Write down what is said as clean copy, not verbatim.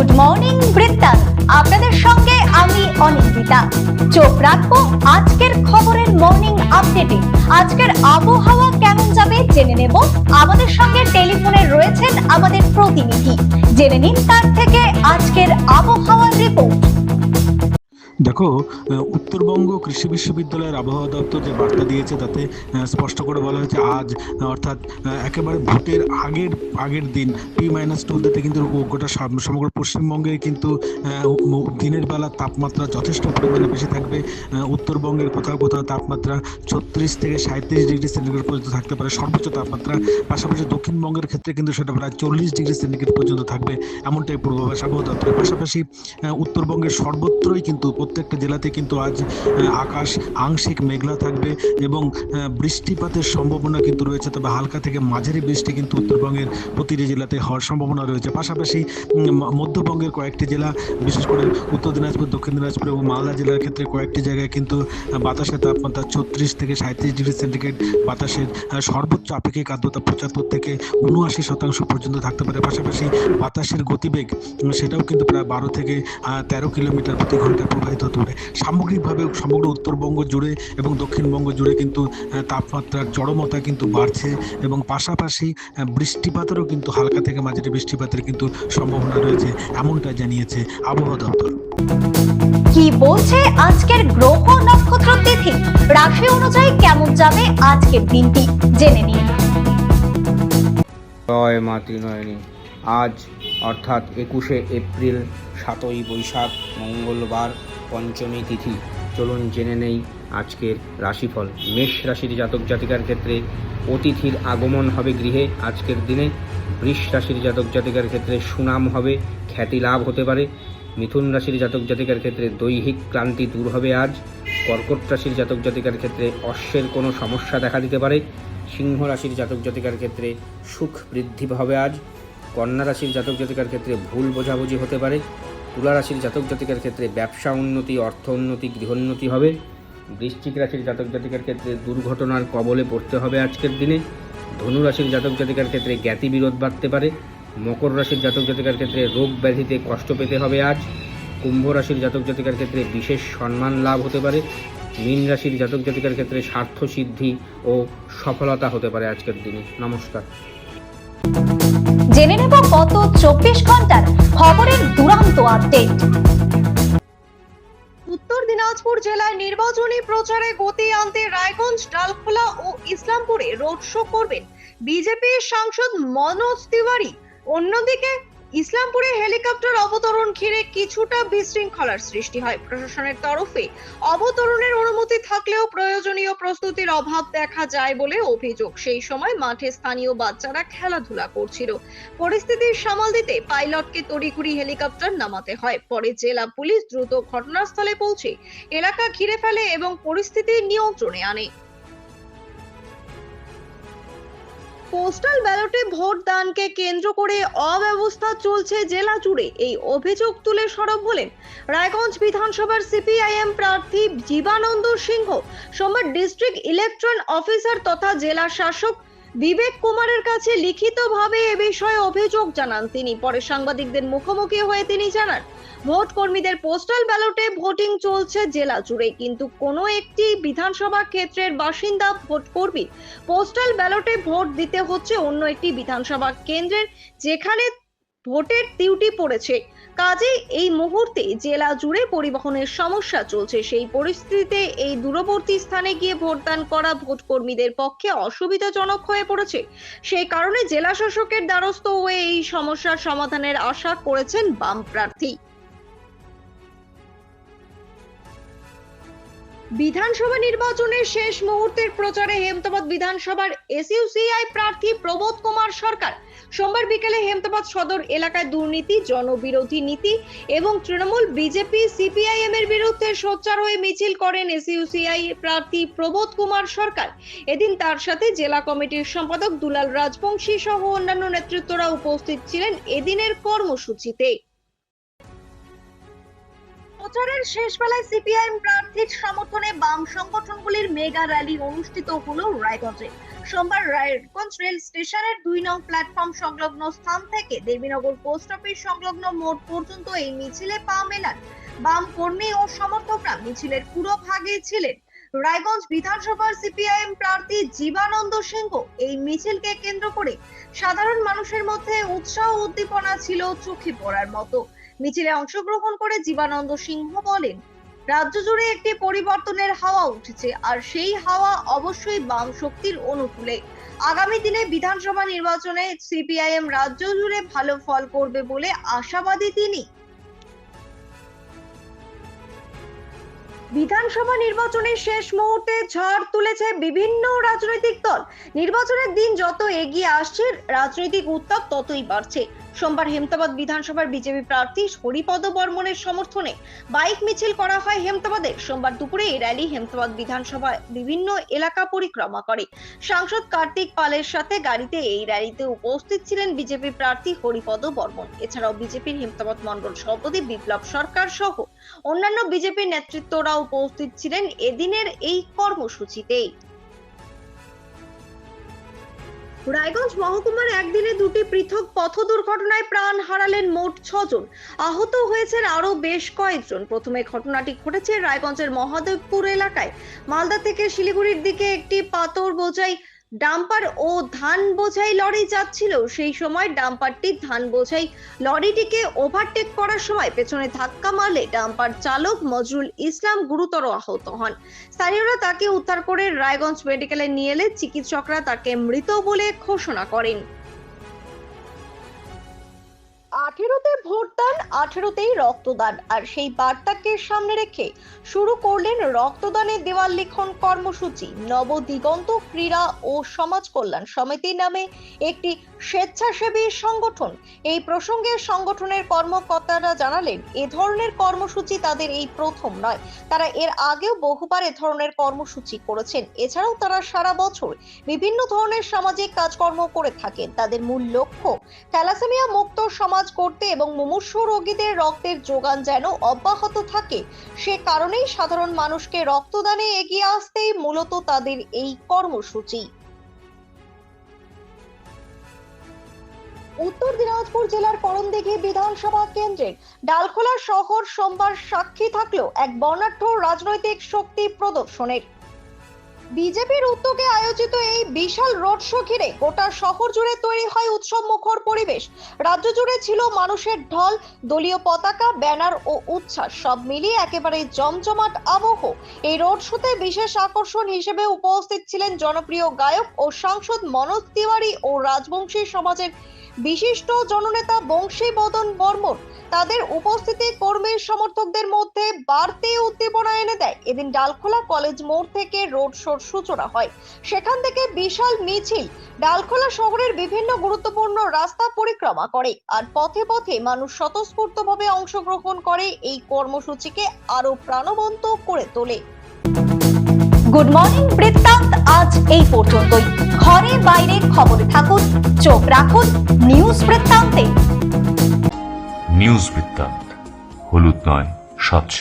Good morning বৃত্তান্ত, আপনাদের সঙ্গে আমি অনিন্দিতা। চোখ রাখবো আজকের খবরের মর্নিং আপডেটে। আজকের আবহাওয়া কেমন যাবে জেনে নেব। আমাদের সঙ্গে টেলিফোনে রয়েছেন আমাদের প্রতিনিধি, জেনে নিন তার থেকে আজকের আবহাওয়ার রিপোর্ট। দেখো, উত্তরবঙ্গ কৃষি বিশ্ববিদ্যালয়ের আবহাওয়া দপ্তর যে বার্তা দিয়েছে তাতে স্পষ্ট করে বলা হয়েছে আজ অর্থাৎ একেবারে ভোটের আগের দিন P-2 কিন্তু গোটা সমগ্র পশ্চিমবঙ্গে কিন্তু দিনের বেলা তাপমাত্রা যথেষ্ট পরিমাণে বেশি থাকবে। উত্তরবঙ্গের কোথাও কোথাও তাপমাত্রা 36 থেকে 37 ডিগ্রি সেন্টিগ্রেড পর্যন্ত থাকতে পারে সর্বোচ্চ তাপমাত্রা। পাশাপাশি দক্ষিণবঙ্গের ক্ষেত্রে কিন্তু সেটা প্রায় 40 ডিগ্রি সেন্টিগ্রেড পর্যন্ত থাকবে, এমনটাই পূর্বাভাস আবহাওয়া দপ্তরের। পাশাপাশি উত্তরবঙ্গের সর্বত্রই কিন্তু প্রত্যেকটা জেলাতে কিন্তু আজ আকাশ আংশিক মেঘলা থাকবে এবং বৃষ্টিপাতের সম্ভাবনা কিন্তু রয়েছে, তবে হালকা থেকে মাঝারি বৃষ্টি কিন্তু উত্তরবঙ্গের প্রতিটি জেলাতে হওয়ার সম্ভাবনা রয়েছে। পাশাপাশি মধ্যবঙ্গের কয়েকটি জেলা, বিশেষ করে উত্তর দিনাজপুর, দক্ষিণ দিনাজপুর এবং মালদা জেলার ক্ষেত্রে কয়েকটি জায়গায় কিন্তু বাতাসের তাপমাত্রা 36 থেকে 37 ডিগ্রি সেন্টিগ্রেড, বাতাসের সর্বোচ্চ আপেক্ষিক আর্দ্রতা 75 থেকে 79% পর্যন্ত থাকতে পারে। পাশাপাশি বাতাসের গতিবেগ সেটাও কিন্তু প্রায় 12 থেকে 13 কিলোমিটার প্রতি ঘন্টায় প্রবাহিত হতে পারে। সামগ্রিকভাবে সমগ্র উত্তরবঙ্গ জুড়ে এবং দক্ষিণবঙ্গ জুড়ে কিন্তু তাপমাত্রার চরমতা কিন্তু বাড়ছে এবং পাশাপাশি বৃষ্টিপাতেরও কিন্তু হালকা থেকে মাঝারি বৃষ্টিপাতের কিন্তু সম্ভাবনা রয়েছে, এমনটা জানিয়েছে আবহাওয়া দপ্তর। কি বলছে আজকের গ্রহ নক্ষত্র তিথি, রাশি অনুযায়ী কেমন যাবে আজকের দিনটি জেনে নিন। জয় মা ত্রিনয়নী। আজ অর্থাৎ 21শে এপ্রিল, 7ই বৈশাখ, মঙ্গলবার, পঞ্চমী তিথি। চলুন জেনে নেই আজকের রাশিফল। মেষ রাশির জাতক জাতিকার ক্ষেত্রে অতিথির আগমন হবে গৃহে আজকের দিনে। বৃষ রাশির জাতক জাতিকার ক্ষেত্রে সুনাম হবে, খ্যাতি লাভ হতে পারে। মিথুন রাশির জাতক জাতিকার ক্ষেত্রে দৈহিক ক্লান্তি দূর হবে আজ। কর্কট রাশির জাতক জাতিকার ক্ষেত্রে অশ্বের কোনো সমস্যা দেখা দিতে পারে। সিংহ রাশির জাতক জাতিকার ক্ষেত্রে সুখ বৃদ্ধি হবে আজ। কন্যা রাশির জাতক জাতিকার ক্ষেত্রে ভুল বোঝাবুঝি হতে পারে। তুলা রাশির জাতক জাতিকার ক্ষেত্রে ব্যবসা উন্নতি, অর্থ উন্নতি, গৃহোন্নতি হবে। বৃশ্চিক রাশির জাতক জাতিকার ক্ষেত্রে দুর্ঘটনার কবলে পড়তে হবে আজকের দিনে। ধনু রাশির জাতক জাতিকার ক্ষেত্রে জ্ঞাতি বিরোধ বাড়তে পারে। মকর রাশির জাতক জাতিকার ক্ষেত্রে রোগ ব্যাধিতে কষ্ট পেতে হবে আজ। কুম্ভ রাশির জাতক জাতিকার ক্ষেত্রে বিশেষ সম্মান লাভ হতে পারে। মীন রাশির জাতক জাতিকার ক্ষেত্রে স্বার্থ সিদ্ধি ও সফলতা হতে পারে আজকের দিনে। নমস্কার। জেনে নেব গত 24 ঘন্টার খবরের দুরন্ত আপডেট। উত্তর দিনাজপুর জেলায় নির্বাচনী প্রচারে গতি আনতে রায়গঞ্জ, ডালখোলা ও ইসলামপুরে রোড শো করবেন বিজেপি সাংসদ মনোজ তিওয়ারি। অন্যদিকে ইসলামপুরে হেলিকপ্টার অবতরণ ঘিরে কিছুটা বিশৃঙ্খলার সৃষ্টি হয়। প্রশাসনের তরফে অবতরণের অনুমতি থাকলেও প্রয়োজনীয় প্রস্তুতির অভাব দেখা যায় বলে অভিযোগ। সেই সময় মাঠে স্থানীয় বাচ্চারা খেলাধুলা করছিল। পরিস্থিতি সামাল দিতে পাইলটকে তড়িঘড়ি হেলিকপ্টার নামাতে হয়। পরে জেলা পুলিশ দ্রুত ঘটনাস্থলে পৌঁছে এলাকা ঘিরে ফেলে এবং পরিস্থিতি নিয়ন্ত্রণে আনে। পোস্টাল ব্যালটে ভোট দানকে কেন্দ্র করে অব্যবস্থা চলছে জেলা জুড়ে, এই অভিযোগ তুলে সরব হলেন রায়গঞ্জ বিধানসভার সিপিআইএম প্রার্থী জীবানন্দ সিংহ। সোমবার ডিস্ট্রিক্ট ইলেকশন অফিসার তথা জেলা শাসক বিবেক কুমারের কাছে লিখিতভাবে এ বিষয়ে অভিযোগ জানান তিনি। পরে সাংবাদিকদের মুখোমুখি হয়ে তিনি জানান, ভোট কর্মীদের পোস্টাল ব্যালটে ভোটিং চলছে জেলা জুড়ে, কিন্তু কোনো একটি বিধানসভা ক্ষেত্রের বাসিন্দা ভোট কর্মী পোস্টাল ব্যালটে ভোট দিতে হচ্ছে অন্য একটি বিধানসভা কেন্দ্রের যেখানে ভোটের ডিউটি পড়েছে। কাজেই এই মুহূর্তে জেলা জুড়ে পরিবহনের সমস্যা চলছে। সেই পরিস্থিতিতে এই দূরবর্তী স্থানে গিয়ে ভোটদান করা ভোট কর্মীদের পক্ষে অসুবিধাজনক হয়ে পড়েছে। সেই কারণে জেলা শাসকের দ্বারস্থ হয়ে এই সমস্যার সমাধানের আশা করেছেন বাম প্রার্থী। বিধানসভা নির্বাচনের শেষ মুহূর্তের প্রচারে হেমতাবাদ বিধানসভার এসইউসিআই প্রার্থী প্রবোধ কুমার সরকার সোমবার বিকেলে হেমতাবাদ সদর এলাকায় দুর্নীতি, জনবিরোধী নীতি এবং তৃণমূল, বিজেপি, সিপিআইএম এর বিরুদ্ধে সোচ্চার হয়ে মিছিল করেন এসইউসিআই প্রার্থী প্রবোধ কুমার সরকার। এদিন তার সাথে জেলা কমিটির সম্পাদক দুলাল রাজবংশী সহ অন্যান্য নেতৃত্বরা উপস্থিত ছিলেন এদিনের কর্মসূচিতে। প্রচারের শেষ বেলায় সিপিআইএম প্রার্থীর সমর্থনে বাম সংগঠনগুলির মেগা র্যালি অনুষ্ঠিত হলো রায়গঞ্জে। সোমবার রায়গঞ্জ রেল স্টেশনের 2 নং প্ল্যাটফর্ম সংলগ্ন স্থান থেকে দেবীনগর পোস্ট অফিস সংলগ্ন মোড় পর্যন্ত এই মিছিলে পা মেলান বাম কর্মী ও সমর্থকরা। মিছিলের পুরো ভাগে ছিলেন রায়গঞ্জ বিধানসভার সিপিআইএম প্রার্থী জীবানন্দ সিংহ। এই মিছিলকে কেন্দ্র করে সাধারণ মানুষের মধ্যে উৎসাহ উদ্দীপনা ছিল চোখে পড়ার মতো। মিছিলে অংশগ্রহণ করে জীবানন্দ সিংহ বলেন, রাজ্য জুড়ে একটি পরিবর্তনের হাওয়া উঠেছে, আর সেই হাওয়া অবশ্যই বাম শক্তির অনুকূলে। আগামী দিনে বিধানসভা নির্বাচনে সিপিআইএম রাজ্য জুড়ে ভালো ফল করবে বলে আশাবাদী তিনি। বিধানসভা নির্বাচনের শেষ মুহূর্তে ঝড় তুলেছে বিভিন্ন রাজনৈতিক দল। নির্বাচনের দিন যত এগিয়ে আসছে, রাজনৈতিক উত্তাপ ততই বাড়ছে। সোমবার হেমতাবাদ বিধানসভার বিজেপি প্রার্থী হরিপদ বর্মনের সমর্থনে বাইক মিছিল করা হয় হেমতাবাদে। সোমবার দুপুরে এই র্যালি হেমতাবাদ বিধানসভায় বিভিন্ন এলাকা পরিক্রমা করে। সাংসদ কার্তিক পালের সাথে গাড়িতে এই র্যালিতে উপস্থিত ছিলেন বিজেপি প্রার্থী হরিপদ বর্মন। এছাড়াও বিজেপির হেমতাবাদ মণ্ডল সভাপতি বিপ্লব সরকার সহ অন্যান্য বিজেপি নেতৃত্বরা উপস্থিত ছিলেন এদিনের এই কর্মসূচিতে। রায়গঞ্জ মহকুমার একদিনে দুটি পৃথক পথ দুর্ঘটনায় প্রাণ হারালেন মোট 6 জন, আহত হয়েছেন আরো বেশ কয়েকজন। প্রথমে ঘটনাটি ঘটেছে রায়গঞ্জের মহাদেবপুর এলাকায়। মালদা থেকে শিলিগুড়ির দিকে একটি পাথর বোঝাই ডাম্পার ও ধান বোঝাই লরি যাচ্ছিল। সেই সময় ডাম্পারটি ধান বোঝাই লরিটিকে ওভারটেক করার সময় পেছনে ধাক্কা মারলে ডাম্পার চালক মজরুল ইসলাম গুরুতর আহত হন। স্থানীয়রা তাকে উদ্ধার করে রায়গঞ্জ মেডিকেলে নিয়ে এলে চিকিৎসকরা তাকে মৃত বলে ঘোষণা করেন। 18তে ভোটদান, 18তেই রক্তদান, আর সেই বার্তাকে সামনে রেখে শুরু করলেন রক্তদানের দেওয়াল লিখন কর্মসূচি। নবদিগন্ত ক্রীড়া ও সমাজ কল্যাণ সমিতি নামে একটি স্বেচ্ছাসেবী সংগঠন। এই প্রসঙ্গে সংগঠনের কর্মকর্তারা জানালেন, এ ধরনের কর্মসূচি তাদের এই প্রথম নয়। তারা এর আগেও বহুবার এ ধরনের কর্মসূচি করেছেন। এছাড়াও তারা সারা বছর বিভিন্ন ধরনের সামাজিক কাজকর্ম করে থাকেন। তাদের মূল লক্ষ্য থ্যালাসেমিয়া মুক্ত সমাজ করতে এবং মুমূর্ষু রোগীদের রক্তের যোগান যেন অব্যাহত থাকে। সে কারণেই সাধারণ মানুষকে রক্তদানে এগিয়ে আসতেই মূলত তাদের এই কর্মসূচি। উত্তর দিনাজপুর জেলার করণদিঘি বিধানসভা কেন্দ্রের ডালখোলা শহর সোমবার সাক্ষী থাকলো এক বর্ণাঢ্য রাজনৈতিক শক্তি প্রদর্শনের। বিজেপির উদ্যোগে আয়োজিত এই বিশাল রোড শো ঘিরে গোটা শহর জুড়ে তৈরি হয় উৎসব মুখর পরিবেশ। রাজ্য জুড়ে ছিল মানুষের ঢল, দলীয় পতাকা, ব্যানার ও উচ্ছ্বাস, সব মিলিয়ে একেবারে জমজমাট আবহ। এই রোড শোতে বিশেষ আকর্ষণ হিসেবে উপস্থিত ছিলেন জনপ্রিয় গায়ক ও সাংসদ মনোজ তিওয়ারি ও রাজবংশী সমাজের বিশিষ্ট জননেতা বংশীবদন বর্মন। তাদের উপস্থিতি কর্মী সমর্থকদের মধ্যে বাড়তি উদ্দীপনা এনে দেয়। এদিন ডালখোলা কলেজ মোড় থেকে রোড শোর সূচনা হয়। সেখান থেকে বিশাল মিছিল ডালখোলা শহরের বিভিন্ন গুরুত্বপূর্ণ রাস্তা পরিক্রমা করে, আর পথে পথে মানুষ স্বতঃস্ফূর্তভাবে অংশগ্রহণ করে এই কর্মসূচিকে আরো প্রাণবন্ত করে তোলে। গুড মর্নিং বৃত্তান্ত আজ এই পর্যন্তই। ঘরে বাইরে খবরে থাকুন, চোখ রাখুন নিউজ বৃত্তান্তে। নিউজ বৃত্তান্ত, হলুদ নয়, স্বচ্ছ।